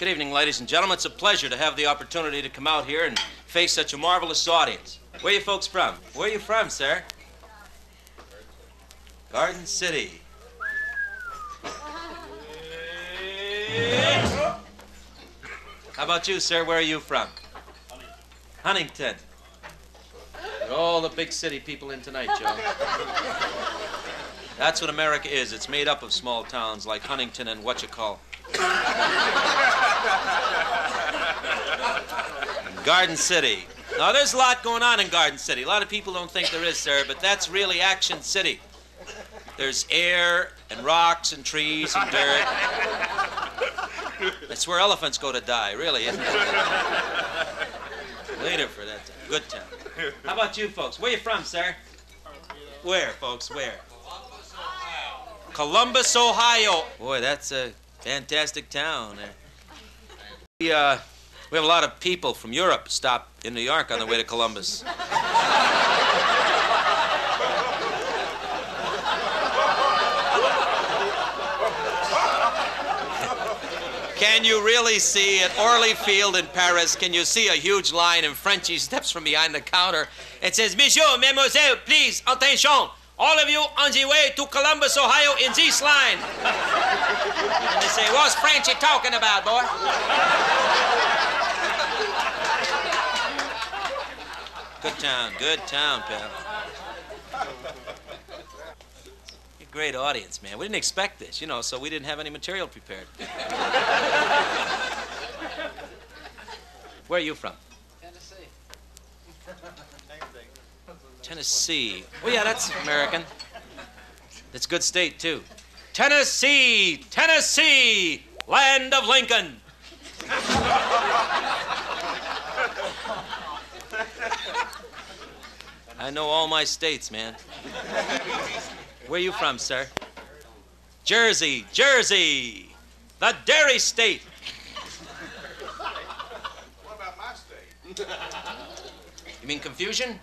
Good evening, ladies and gentlemen. It's a pleasure to have the opportunity to come out here and face such a marvelous audience. Where are you folks from? Where are you from, sir? Garden City. How about you, sir? Where are you from? Huntington. Get all the big city people in tonight, Joe. That's what America is. It's made up of small towns like Huntington and whatchamacallit. Garden City. Now, there's a lot going on in Garden City. A lot of people don't think there is, sir, but that's really Action City. There's air and rocks and trees and dirt. That's where elephants go to die, really, isn't it? Later for that time. Good town. How about you folks? Where you from, sir? Where, folks? Where? Columbus, Ohio. Boy, that's a fantastic town. We have a lot of people from Europe stop in New York on their way to Columbus. Can you really see at Orly Field in Paris, can you see a huge line and Frenchie steps from behind the counter and says, Monsieur, Mademoiselle, please, attention, all of you on the way to Columbus, Ohio in this line. And they say, what's Frenchie talking about, boy? Good town, pal. Great audience, man. We didn't expect this, you know, so we didn't have any material prepared. Where are you from? Tennessee. Tennessee. Oh, yeah, that's American. It's a good state, too. Tennessee, Tennessee, land of Lincoln. I know all my states, man. Where are you from, sir? Jersey, Jersey, the dairy state. What about my state? You mean confusion?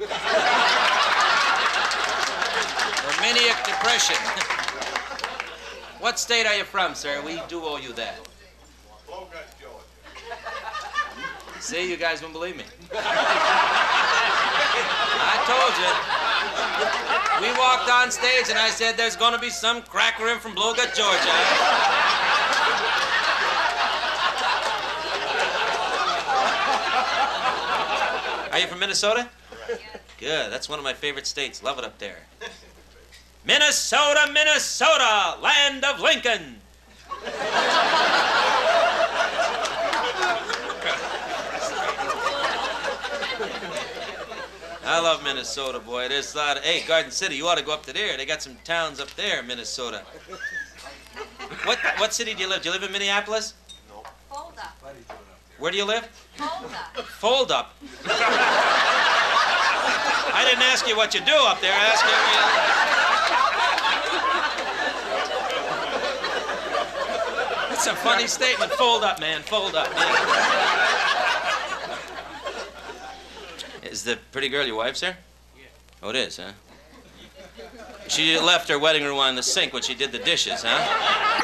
Or maniac depression? What state are you from, sir? We do owe you that. Blow-Gut, Georgia. See, you guys won't believe me. I told you. We walked on stage and I said, there's going to be some cracker in from Blow-Gut, Georgia. Are you from Minnesota? Good. That's one of my favorite states. Love it up there. Minnesota, Minnesota, land of Lincoln. I love Minnesota, boy. There's a lot of... Hey, Garden City, you ought to go up to there. They got some towns up there, Minnesota. What city do you live? Do you live in Minneapolis? No. Fold up. Where do you live? Fold up. Fold up. I didn't ask you what you do up there. I asked you where you live. That's a funny statement. Fold up, man. Fold up, man. Is the pretty girl your wife, sir? Yeah. Oh, it is, huh? She left her wedding ring on the sink when she did the dishes, huh?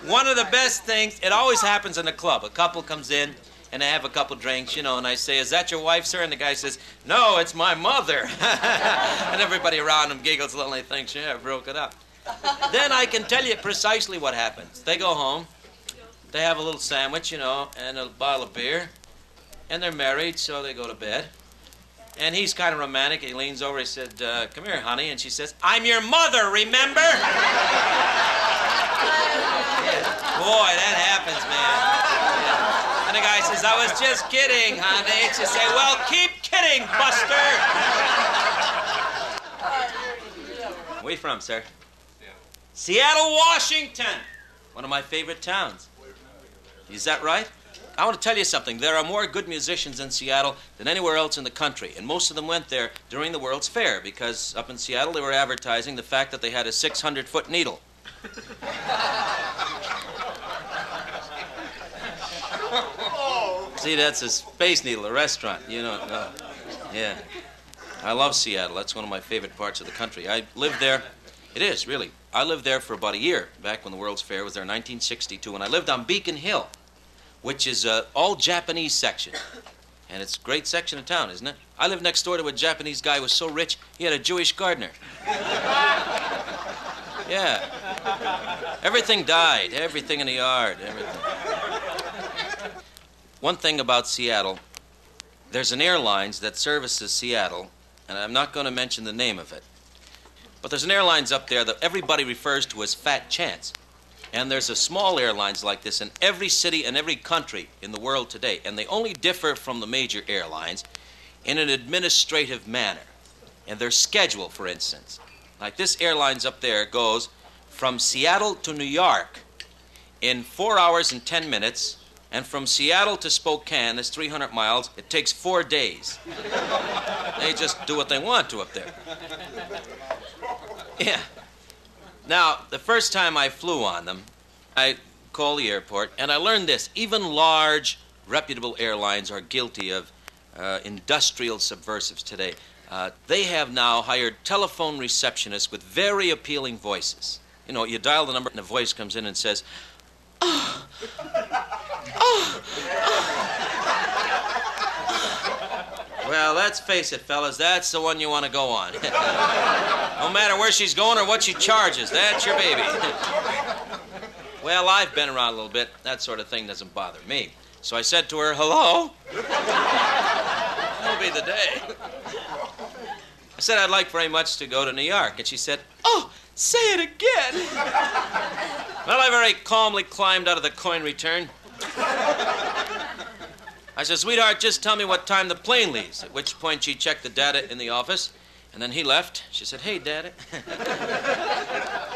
One of the best things, it always happens in a club. A couple comes in, and they have a couple drinks, you know, and I say, is that your wife, sir? And the guy says, no, it's my mother. And everybody around him giggles a little, and they think, sure, I broke it up. Then I can tell you precisely what happens. They go home. They have a little sandwich, you know, and a bottle of beer. And they're married, so they go to bed. And he's kind of romantic. He leans over, he said, come here, honey. And she says, I'm your mother, remember? Yeah. Boy, that happens, man. Yeah. And the guy says, I was just kidding, honey. And she say, well, keep kidding, Buster. Where you from, sir? Seattle, Washington. One of my favorite towns. Is that right? I want to tell you something. There are more good musicians in Seattle than anywhere else in the country, and most of them went there during the World's Fair because up in Seattle they were advertising the fact that they had a 600-foot needle. See, that's a Space Needle, a restaurant. You know, yeah. I love Seattle. That's one of my favorite parts of the country. I lived there. It is, really. I lived there for about a year, back when the World's Fair was there in 1962, and I lived on Beacon Hill, which is an all-Japanese section. And it's a great section of town, isn't it? I lived next door to a Japanese guy who was so rich, he had a Jewish gardener. Yeah. Everything died, everything in the yard, everything. One thing about Seattle, there's an airlines that services Seattle, and I'm not going to mention the name of it. But there's an airlines up there that everybody refers to as Fat Chance. And there's a small airlines like this in every city and every country in the world today. And they only differ from the major airlines in an administrative manner. And their schedule, for instance. Like this airlines up there goes from Seattle to New York in 4 hours and 10 minutes. And from Seattle to Spokane, that's 300 miles, it takes 4 days. They just do what they want to up there. Yeah. Now, the first time I flew on them, I called the airport, and I learned this. Even large, reputable airlines are guilty of industrial subversives today. They have now hired telephone receptionists with very appealing voices. You know, you dial the number, and a voice comes in and says, "Oh, oh, oh." Well, let's face it, fellas, that's the one you want to go on. No matter where she's going or what she charges, that's your baby. Well, I've been around a little bit. That sort of thing doesn't bother me. So I said to her, "Hello?" That'll be the day. I said I'd like very much to go to New York, and she said, "Oh, say it again." Well, I very calmly climbed out of the coin return. I said, "Sweetheart, just tell me what time the plane leaves," at which point she checked the data in the office, and then he left. She said, "Hey, Daddy."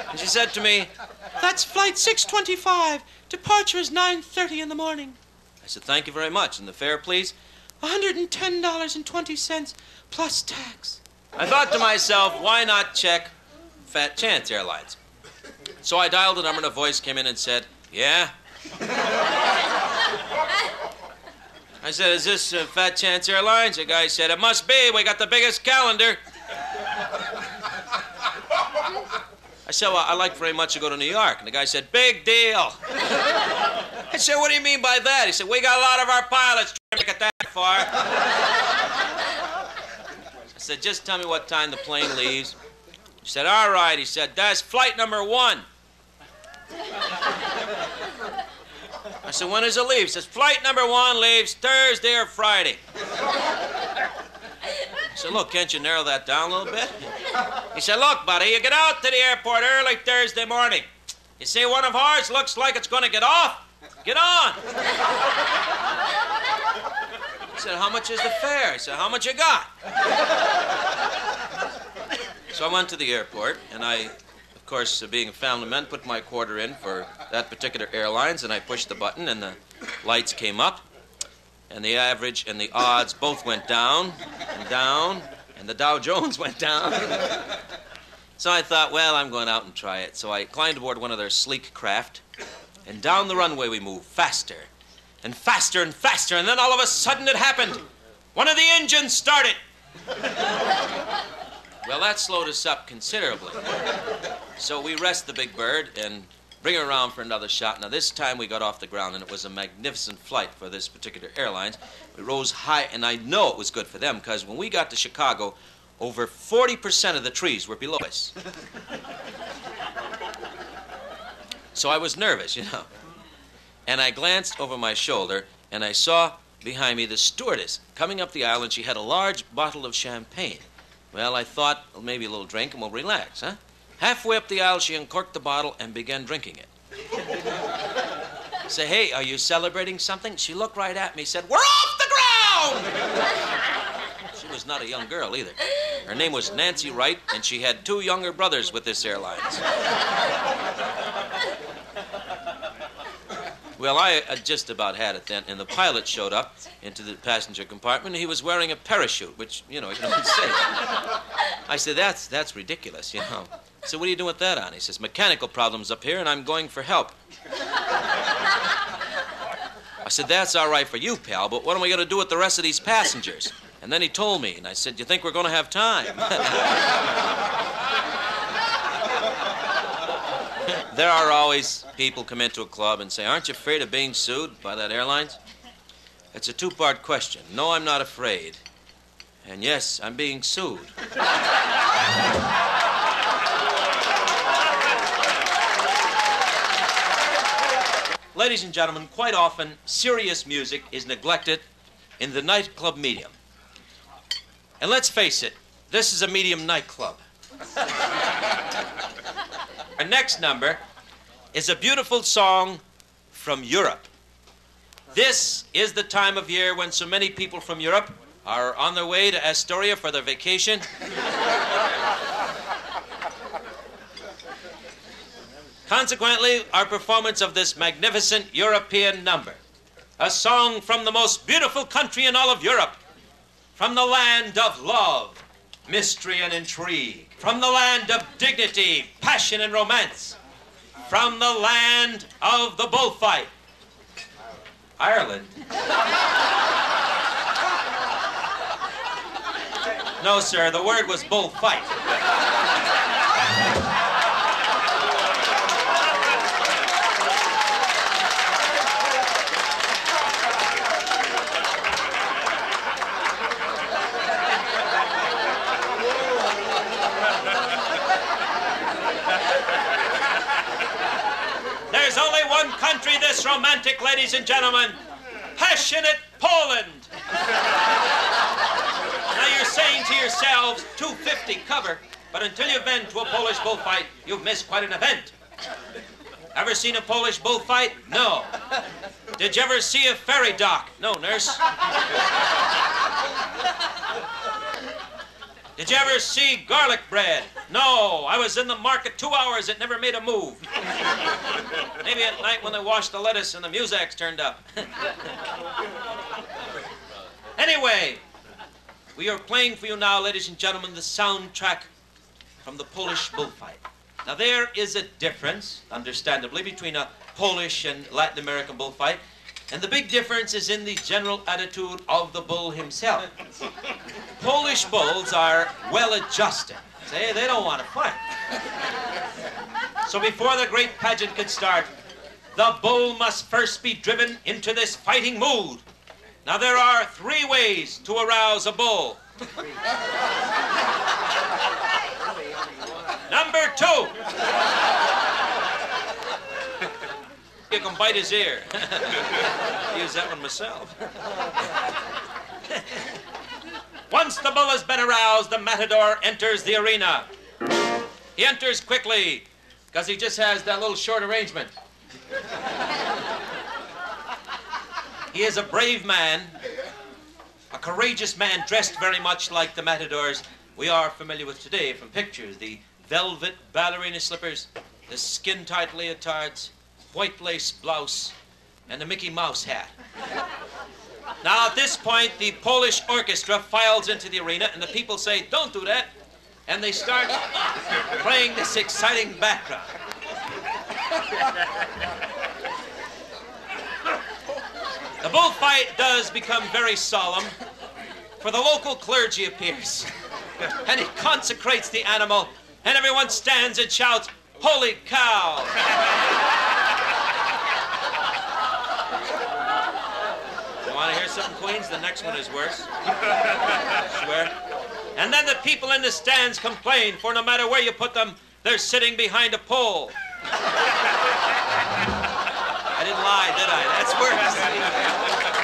And she said to me, "That's flight 625. Departure is 9:30 in the morning." I said, "Thank you very much. And the fare, please?" $110.20 plus tax. I thought to myself, why not check Fat Chance Airlines? So I dialed the number, and a voice came in and said, "Yeah?" I said, "Is this Fat Chance Airlines?" The guy said, "It must be. We got the biggest calendar." I said, "Well, I'd like very much to go to New York." And the guy said, "Big deal." I said, "What do you mean by that?" He said, "We got a lot of our pilots trying to make it that far." I said, "Just tell me what time the plane leaves." He said, "All right." He said, "That's flight number 1. I said, "When does it leave?" He says, "Flight number 1 leaves Thursday or Friday." I said, "Look, can't you narrow that down a little bit?" He said, "Look, buddy, you get out to the airport early Thursday morning. You see one of ours looks like it's going to get off? Get on." I said, "How much is the fare?" He said, "How much you got?" So I went to the airport, and I, of course, being a family man, put my quarter in for that particular airlines, and I pushed the button, and the lights came up, and the average and the odds both went down, and the Dow Jones went down. So I thought, well, I'm going out and try it. So I climbed aboard one of their sleek craft, and down the runway we moved, faster, and faster, and faster, and then all of a sudden it happened. One of the engines started. Well, that slowed us up considerably. So we rest the big bird and bring her around for another shot. Now, this time we got off the ground, and it was a magnificent flight for this particular airlines. We rose high, and I know it was good for them, because when we got to Chicago, over 40% of the trees were below us. So I was nervous, you know. And I glanced over my shoulder, and I saw behind me the stewardess coming up the aisle, and she had a large bottle of champagne. Well, I thought, well, maybe a little drink and we'll relax, huh? Halfway up the aisle, she uncorked the bottle and began drinking it. I said, "Hey, are you celebrating something?" She looked right at me and said, "We're off the ground!" She was not a young girl either. Her name was Nancy Wright, and she had 2 younger brothers with this airlines. Well, I just about had it then, and the pilot showed up into the passenger compartment, and he was wearing a parachute, which, you know, you don't say. I said, that's ridiculous, you know. I said, "What are you doing with that on?" He says, "Mechanical problems up here, and I'm going for help." I said, "That's all right for you, pal, but what am I going to do with the rest of these passengers?" And then he told me, and I said, "You think we're going to have time?" There are always people come into a club and say, aren't you afraid of being sued by that airlines? It's a two-part question. No, I'm not afraid. And yes, I'm being sued. Ladies and gentlemen, quite often, serious music is neglected in the nightclub medium. And let's face it, this is a medium nightclub. Our next number is a beautiful song from Europe. This is the time of year when so many people from Europe are on their way to Astoria for their vacation. Consequently, our performance of this magnificent European number, a song from the most beautiful country in all of Europe, from the land of love, mystery and intrigue, from the land of dignity, passion and romance, from the land of the bullfight, Ireland. No, sir, the word was bullfight. There's only one country this romantic, ladies and gentlemen. Passionate Poland. Now you're saying to yourselves, 250 cover, but until you've been to a Polish bullfight, you've missed quite an event. Ever seen a Polish bullfight? No. Did you ever see a ferry dock? No, nurse. Did you ever see garlic bread? No. I was in the market 2 hours. It never made a move. Maybe at night when they washed the lettuce and the Muzaks turned up. Anyway, we are playing for you now, ladies and gentlemen, the soundtrack from the Polish bullfight. Now, there is a difference, understandably, between a Polish and Latin American bullfight. And the big difference is in the general attitude of the bull himself. Polish bulls are well-adjusted. Say, they don't want to fight. So before the great pageant could start, the bull must first be driven into this fighting mood. Now, there are 3 ways to arouse a bull. Number 2. You can bite his ear. I use that one myself. Once the bull has been aroused, the matador enters the arena. He enters quickly, because he just has that little short arrangement. He is a brave man, a courageous man dressed very much like the matadors we are familiar with today from pictures. The velvet ballerina slippers, the skin-tight leotards, white lace blouse, and a Mickey Mouse hat. Now, at this point, the Polish orchestra files into the arena, and the people say, don't do that. And they start playing this exciting background. The bullfight does become very solemn, for the local clergy appears, and he consecrates the animal, and everyone stands and shouts, "Holy cow!" You want to hear something, Queens? The next one is worse. I swear. And then the people in the stands complain, for no matter where you put them, they're sitting behind a pole. I didn't lie, did I? That's worse.